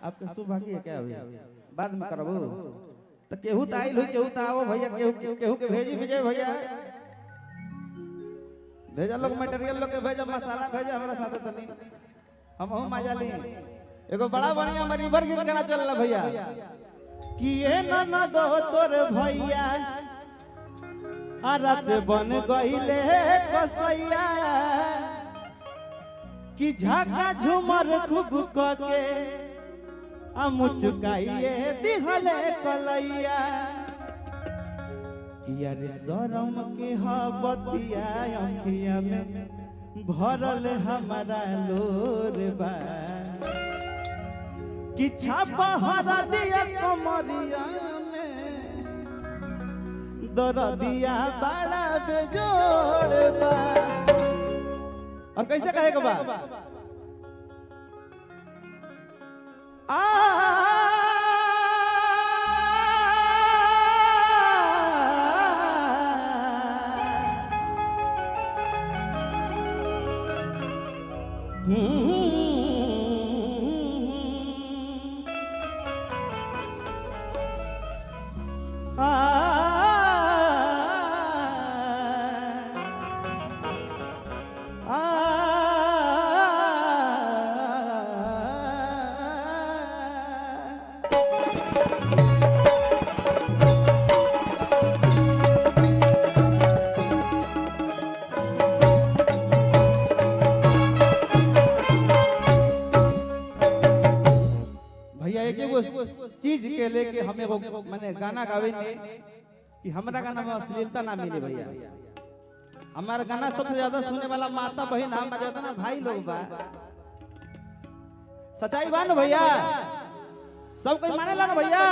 आपके सौभाग्य है क्या अभी बाद में करबो तो केहू त आइल हो केहू त आओ भैया केहू के भेजी विजय भैया भेजा लोग मटेरियल लोग के भेजा मसाला भेजा हमरा साथे तनी हम मजा ली एगो बड़ा बढ़िया हमारी रिवर गीत गाना चल रहा भैया कि ए ना दो तोर भैया आरत बन गइले कसैया कि झाका झुमर खूब कके मुचुकाइए दिहले कलैया किया रे शरम के हबतिया अखिया में भरल हमारा लोर बा कि छापा हरा दिया कमरिया में दरदिया बड़ा बेजोड़ बा और कैसे कहेगा बा चीज के लेके हमें मैंने गाना गावेंगे कि हमारा गाना में अश्लीलता ना मिले भैया हमारा गाना सबसे ज्यादा सुनने वाला माता बहन हमारे ज्यादा ना भाई लोग बा सच्चाई बा ना भैया सब कोई माने ला ना भैया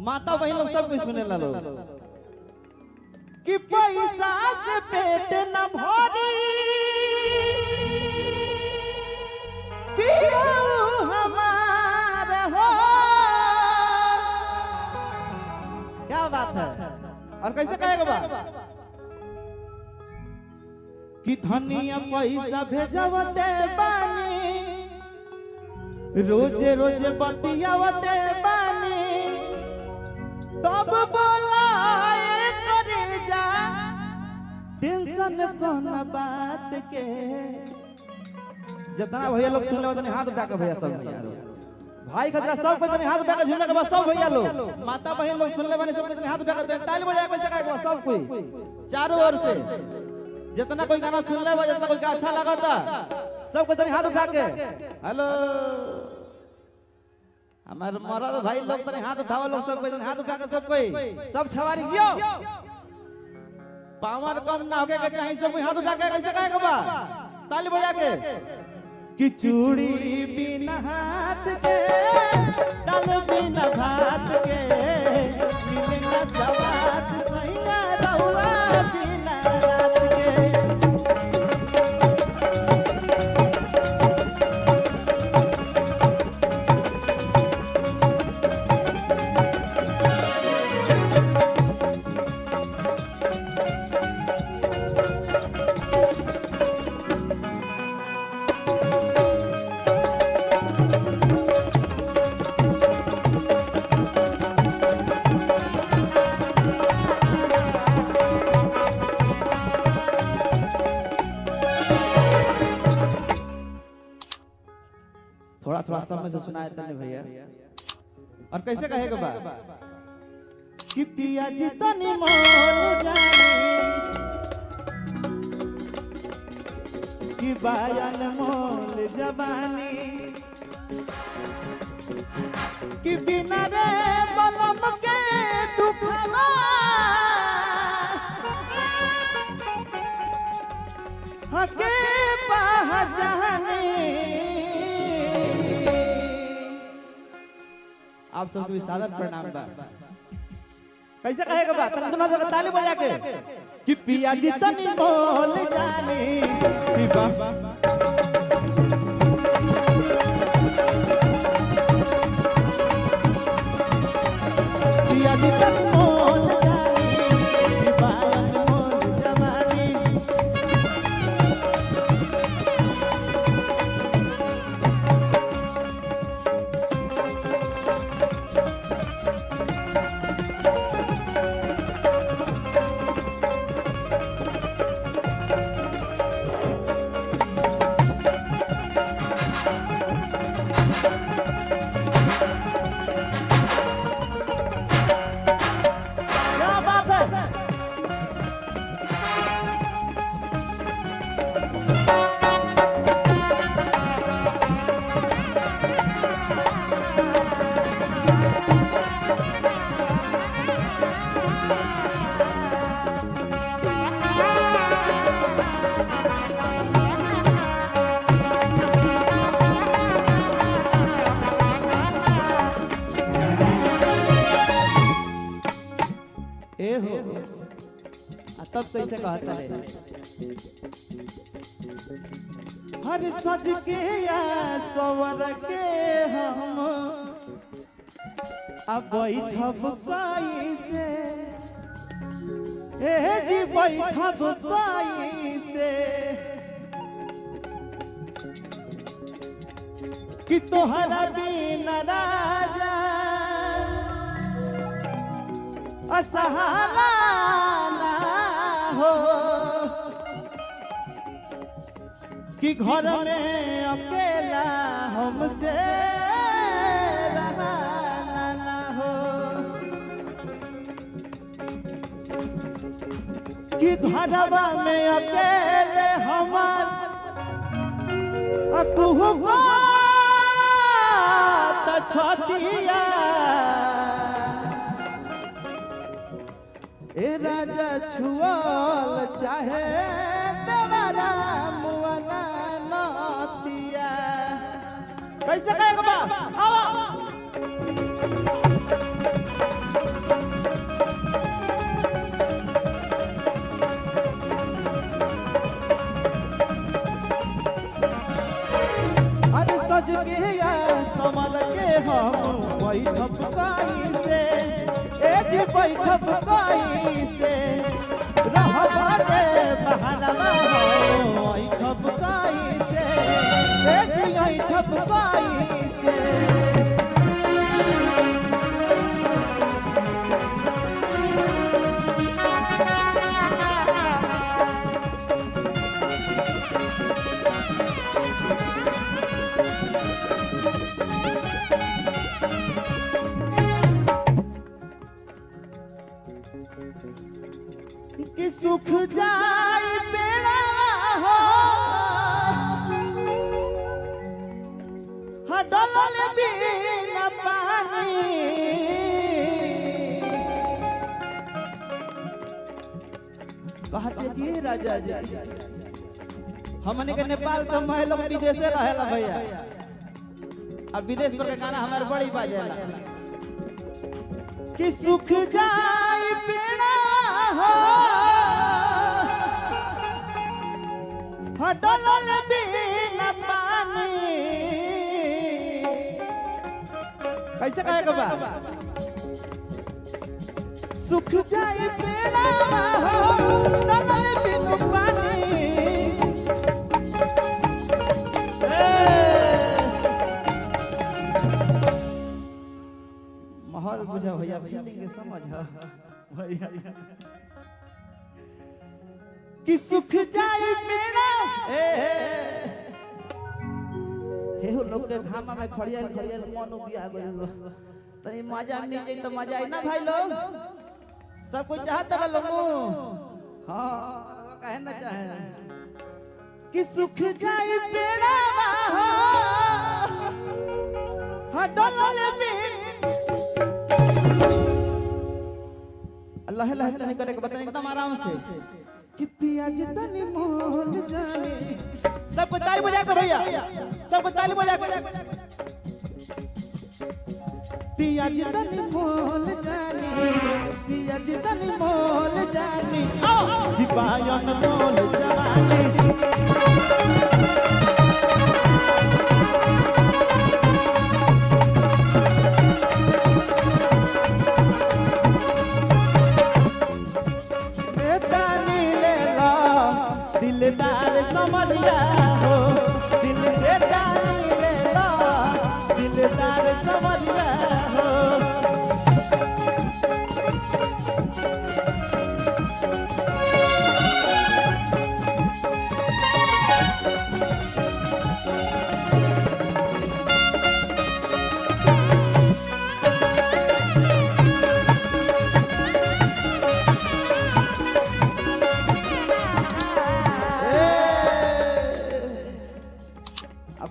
माता बहन लोग सब कोई सुने ला लोग कि पैसा से पेट न भरी क्या बात है और कैसे कहेगा बा कि धनिया पैसा भेजवते बानी रोजे रोजे बतियावते बानी तब बोला करे जा टेंशन कौन बात के जितना भैया लोग सुन ले उतने हाथ उठा के भैया सब भैया भाई खतरा सब को तने हाथ उठा के झूमे के बस सब भैया लोग माता बहन लोग सुन ले बने सब तने हाथ उठा के ताली बजा के सका के सब कोई चारों ओर से जितना कोई गाना सुन ले जितना कोई का अच्छा लगता सब को तने हाथ उठा के हेलो हमारे मर्द भाई लोग तने हाथ उठाओ लोग सब कोई हाथ उठा के सब कोई सब छवारी गियो पावर कम ना होके के चाहिए सब कोई हाथ उठा के कैसे कहेगा बा ताली बजा के कि चूड़ी बिना हाथ के डाल बिना भात के बिना सवात सैया रहुआ बिना रात के थोड़ा थोड़ा सब में से सुनाए तने भैया और कैसे कहेगा बा कि पिया जी तनी मोल जानी कि बायन मोल जवानी कि बिना रे बलम के दुखवा हके पहचानी आप सबको विशालत प्रणाम बा कैसे कहेगा बा तुम दोनों ताली बजा के कि पिया जी तनी मोल जानी कि बाबा पिया जी तनी मोल जानी कि बायन मोल जवानी तब कैसे कहता रे हर सज के या सवर के हम अब बैठब कैसे ए जी बैठब कैसे कि तोहरा बिना राजा असहाला ना हो कि घर में अकेला हमसे रहना ना हो कि घरवा में अकेले हमार अकुहु छतिया ए राजा छुअल चाहे देवरा मुअना नतिया कैसे कहेगा बा आवा अरे सज के या समल के हम बैठब कैसे ए जी बैठब कैसे रहबा दे बहाना हो बैठब कैसे ए जी बैठब कैसे कि सुख जाई बेड़ा हो हडल बिना पानी कहते कि राजा जी हमने के नेपाल से महिला विदेश से रहेला भैया अब विदेश पर गाना हमारे बड़ी बाजेला कि सुख जाई बेड़ा हो हडल बिना पानी कैसे कहेगा बा सुख जाए बेड़ा हो हडल बिना पानी माहौल बुझा भैया फीलिंग समझ भैया कि सुख जाए मेरा हे हो लोग के घामा में खड़िया मन उबिया गइल तनी मजा मिल जाई तो मजा आई ना भाई लोग सब कुछ चाहता बा लोग हां कहे ना चाहे कि सुख जाए मेरा हडल में अल्लाह अल्लाह तनी करे के बताने एकदम आराम से कि पियाज तनी मोल जाने सब ताली बजा के भैया सब ताली बजा के पियाज तनी मोल जाने पियाज तनी मोल जाने दीपायन मोल जाने दिलदार समझिया हो दिल के दानी ले लो दिलदार समझिया हो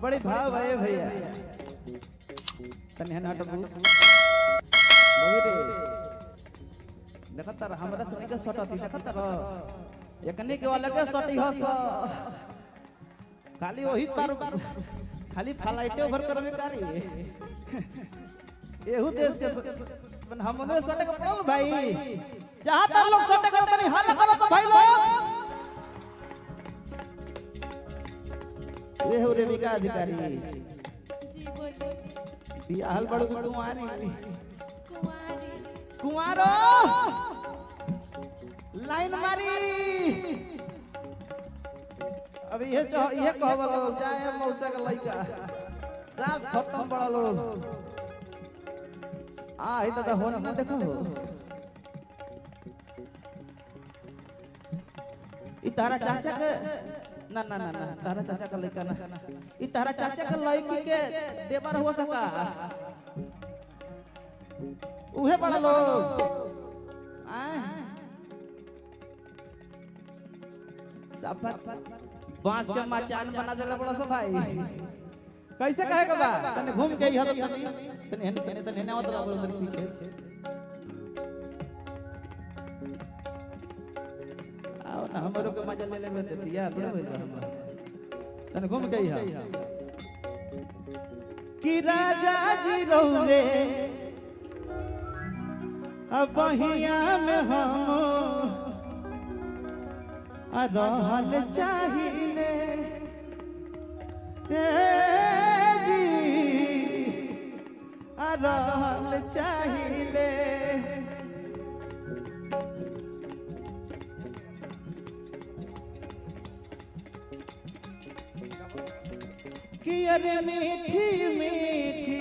बड़े भाव है भैया तने नाटक बगीरे देखत रह हमरा सनी के सटती देखत रह एकने के वाला के सटी हस खाली वही पर खाली फ्लाइटे ओवर करबे कारी एहू देश के हमने सटे के पड़ल भाई चाहता लोग छोटे करो तनी हल्ला करो तो भाई लोग ये हो रे विका अधिकारी जी बोलिए। ये हाल बड़ो कुंवारी कुंवारी कुंवारो लाइन मारी अभी ये कहब लोग जाए मौसा का लइका सब खत्म बड़ा लोग आ ही तो होन ना देखो ई तारा चाचा के ना ना ना ना तारा चाचा का लइका ना ई तारा चाचा का लइकी के देवर हो सका उहे बड़ा लोग बांस के मचान बना देला बड़ा सा भाई कैसे कहेगा बा तने घूम के इधर तने ना मतलब बोल पीछे आओ ना हमरो के मजा ले ले बिया थोड़ा होइला तने घूम के इधर कि राजा जी रौरे अब बहिया में हम रहल चाहिए जी रहल चाहिए कि अरे मीठी मीठी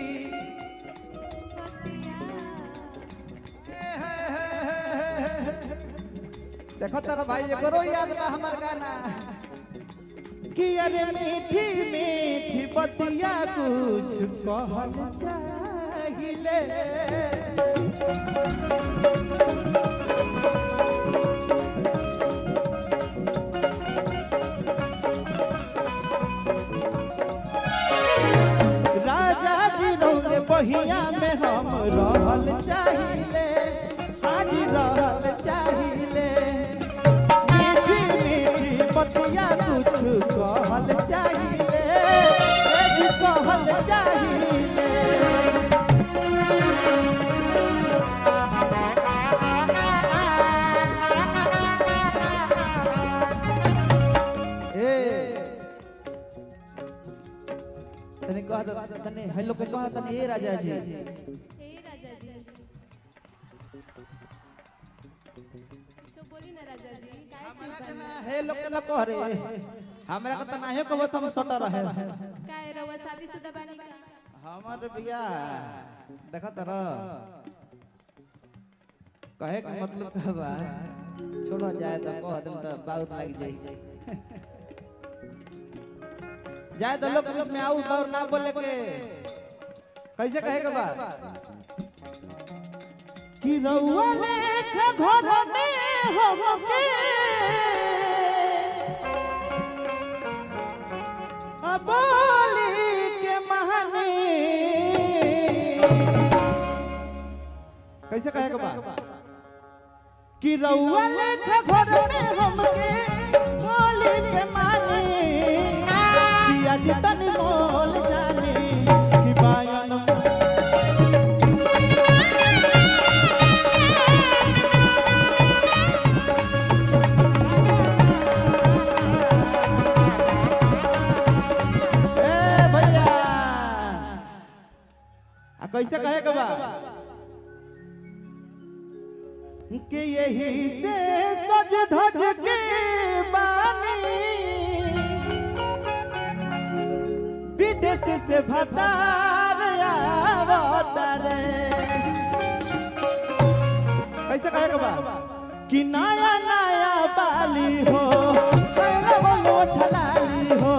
देखो तेरा भाई ये करो याद बा हमार गाना कि अरे मीठी मीठी बतिया कुछ कहल चाहिए राजा जी रौरे बहिया में हम रहल चाहिए आज रहल चाहिए बतिया कुछ कहल चाहिए कहल चाहिए तने कहा तने हेलो के कहा तने ए राजा जी बोली ना राजा जी हे लोग के न कह रे हमरा के त नाहे कहबो तुम सटा रहे काहे रवा शादीशुदा बानी का हमर भैया देखा तर कहे के मतलब का बा छोड़ो जाए तो कह दम त बहुत लग जाई जाए तो लोग बीच में आऊ और ना बोले के कैसे कहे के बा कि रउआ लेख घर में हो के बोली के महानी कैसे कहेगा बा कि रउआ लेखा घर में हमके बोली के मानी कि आज तनी मोल जानी कि बायन कैसे कहेगा बा कि यही से सज धज के बानी विदेश से भतार आवतारे कैसे कहेगा बा कि नया नया बाली हो बोलो ठलाली हो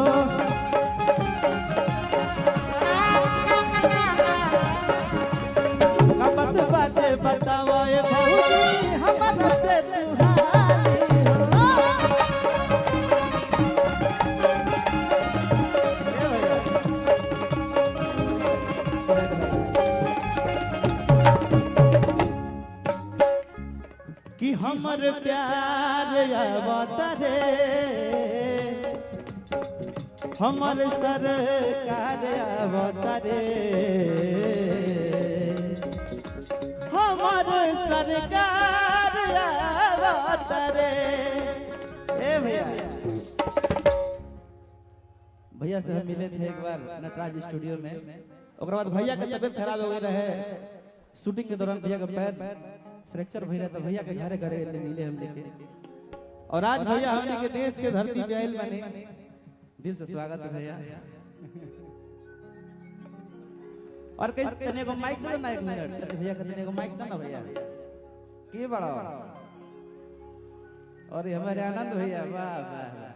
बताओ ये भौजी हमरा से कि हमर प्यार अवतरे हमर सरकार अवतरे हमारे सरकार आवत रे। ए भैया, भैया से हम मिले थे एक बार नटराज स्टूडियो में। ओकरा बाद भैया के तबीयत खराब हो गई रहे, शूटिंग के दौरान भैया का पैर फ्रैक्चर भइल रहा, तो भैया के घरे घरे मिले हम लेके। और आज भैया हमने के देश के धरती पे आइल बने, दिल से स्वागत है भैया। और कैसे तने को माइक दो ना, एक मिनट भैया के तने को माइक दो ना भैया, के बड़ा। और ये हमारे आनंद भैया, वाह वाह।